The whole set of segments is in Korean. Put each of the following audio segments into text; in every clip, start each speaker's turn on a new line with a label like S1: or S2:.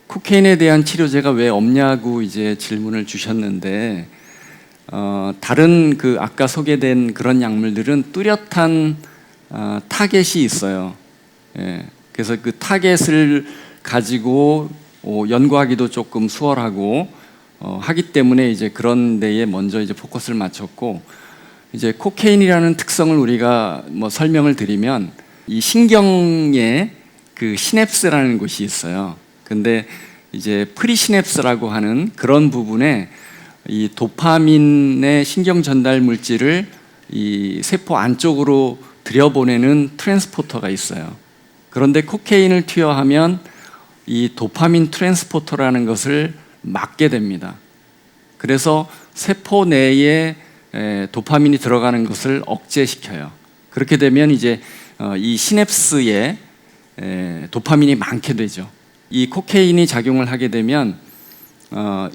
S1: 코케인에 대한 치료제가 왜 없냐고 이제 질문을 주셨는데, 다른 그 아까 소개된 그런 약물들은 뚜렷한 타겟이 있어요. 예, 그래서 그 타겟을 가지고 연구하기도 조금 수월하고 하기 때문에 이제 그런 데에 먼저 이제 포커스를 맞췄고, 이제 코케인이라는 특성을 우리가 뭐 설명을 드리면, 이 신경에 그 시냅스라는 곳이 있어요. 근데 이제 프리시냅스라고 하는 그런 부분에 이 도파민의 신경 전달 물질을 이 세포 안쪽으로 들여보내는 트랜스포터가 있어요. 그런데 코케인을 투여하면 이 도파민 트랜스포터라는 것을 막게 됩니다. 그래서 세포 내에 도파민이 들어가는 것을 억제시켜요. 그렇게 되면 이제 이 시냅스에 도파민이 많게 되죠. 이 코케인이 작용을 하게 되면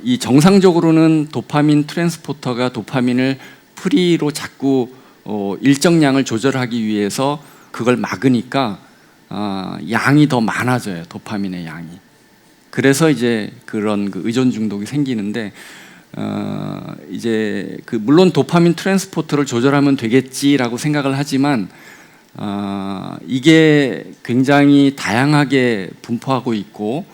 S1: 이 정상적으로는 도파민 트랜스포터가 도파민을 프리로 자꾸 일정량을 조절하기 위해서 그걸 막으니까 양이 더 많아져요. 도파민의 양이. 그래서 이제 그런 그 의존 중독이 생기는데, 이제 그 물론 도파민 트랜스포터를 조절하면 되겠지라고 생각을 하지만 이게 굉장히 다양하게 분포하고 있고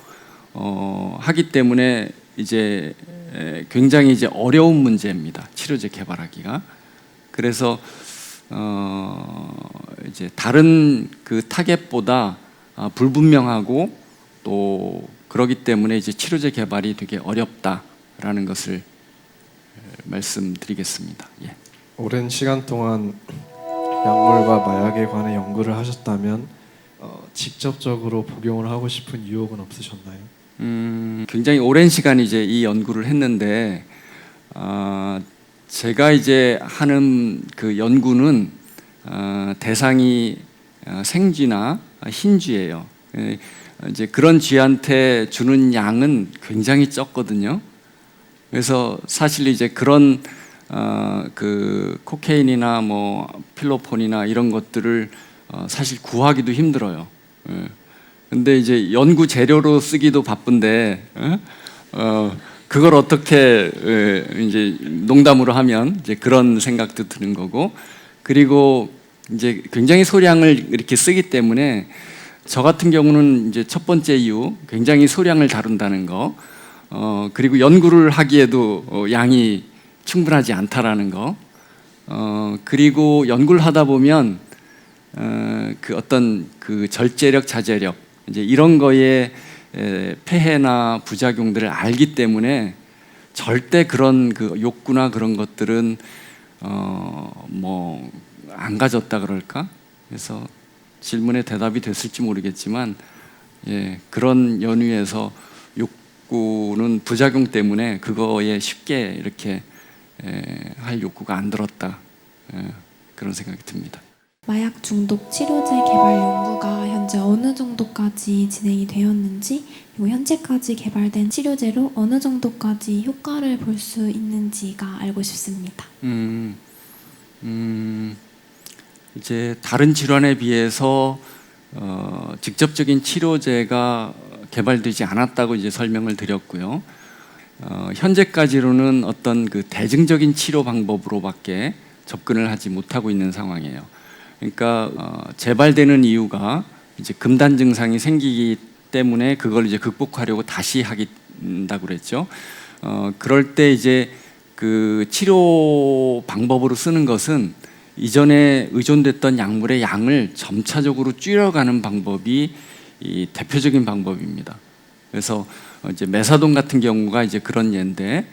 S1: 하기 때문에 이제 굉장히 이제 어려운 문제입니다. 치료제 개발하기가. 그래서 이제 다른 그 타겟보다 불분명하고 또 그러기 때문에 이제 치료제 개발이 되게 어렵다라는 것을 말씀드리겠습니다. 예.
S2: 오랜 시간 동안 약물과 마약에 관해 연구를 하셨다면 직접적으로 복용을 하고 싶은 유혹은 없으셨나요?
S1: 굉장히 오랜 시간 이제 이 연구를 했는데, 제가 이제 하는 그 연구는 대상이 생쥐나 흰쥐예요. 이제 그런 쥐한테 주는 양은 굉장히 적거든요. 그래서 사실 이제 그런 그 코케인이나 뭐 필로폰이나 이런 것들을 사실 구하기도 힘들어요. 근데 이제 연구 재료로 쓰기도 바쁜데 그걸 어떻게 이제 농담으로 하면 이제 그런 생각도 드는 거고, 그리고 이제 굉장히 소량을 이렇게 쓰기 때문에 저 같은 경우는 이제 첫 번째 이유 굉장히 소량을 다룬다는 거, 그리고 연구를 하기에도 양이 충분하지 않다라는 거, 그리고 연구를 하다 보면 그 어떤 그 절제력, 자제력 이제 이런 거에 폐해나 부작용들을 알기 때문에 절대 그런 그 욕구나 그런 것들은 뭐 안 가졌다 그럴까? 그래서 질문에 대답이 됐을지 모르겠지만, 예, 그런 연유에서 욕구는 부작용 때문에 그거에 쉽게 이렇게 할 욕구가 안 들었다, 그런 생각이 듭니다.
S3: 마약 중독 치료제 개발 연구가 현재 어느 정도까지 진행이 되었는지, 그리고 현재까지 개발된 치료제로 어느 정도까지 효과를 볼 수 있는지가 알고 싶습니다.
S1: 이제 다른 질환에 비해서 직접적인 치료제가 개발되지 않았다고 이제 설명을 드렸고요. 현재까지로는 어떤 그 대증적인 치료 방법으로밖에 접근을 하지 못하고 있는 상황이에요. 그러니까 재발되는 이유가 이제 금단 증상이 생기기 때문에 그걸 이제 극복하려고 다시 하긴다고 그랬죠. 그럴 때 이제 그 치료 방법으로 쓰는 것은 이전에 의존됐던 약물의 양을 점차적으로 줄여가는 방법이 이 대표적인 방법입니다. 그래서 이제 메사돈 같은 경우가 이제 그런 예인데,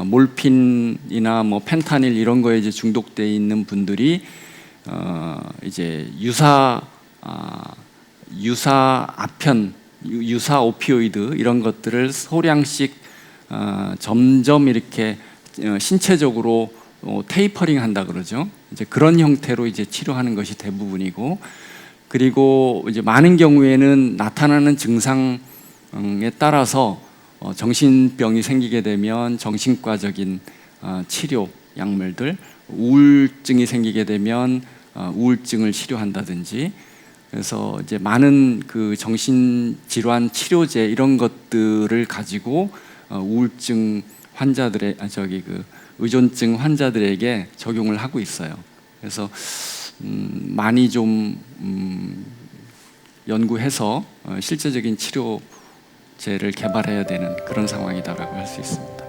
S1: 몰핀이나 뭐 펜타닐 이런 거에 이제 중독돼 있는 분들이 이제 유사 아편, 유사 오피오이드 이런 것들을 소량씩 점점 이렇게 신체적으로 테이퍼링 한다 그러죠. 이제 그런 형태로 이제 치료하는 것이 대부분이고, 그리고 이제 많은 경우에는 나타나는 증상에 따라서 정신병이 생기게 되면 정신과적인 치료 약물들, 우울증이 생기게 되면 우울증을 치료한다든지, 그래서 이제 많은 그 정신 질환 치료제 이런 것들을 가지고 우울증 환자들의 그 의존증 환자들에게 적용을 하고 있어요. 그래서 많이 좀 연구해서 실제적인 치료제를 개발해야 되는 그런 상황이다라고 할 수 있습니다.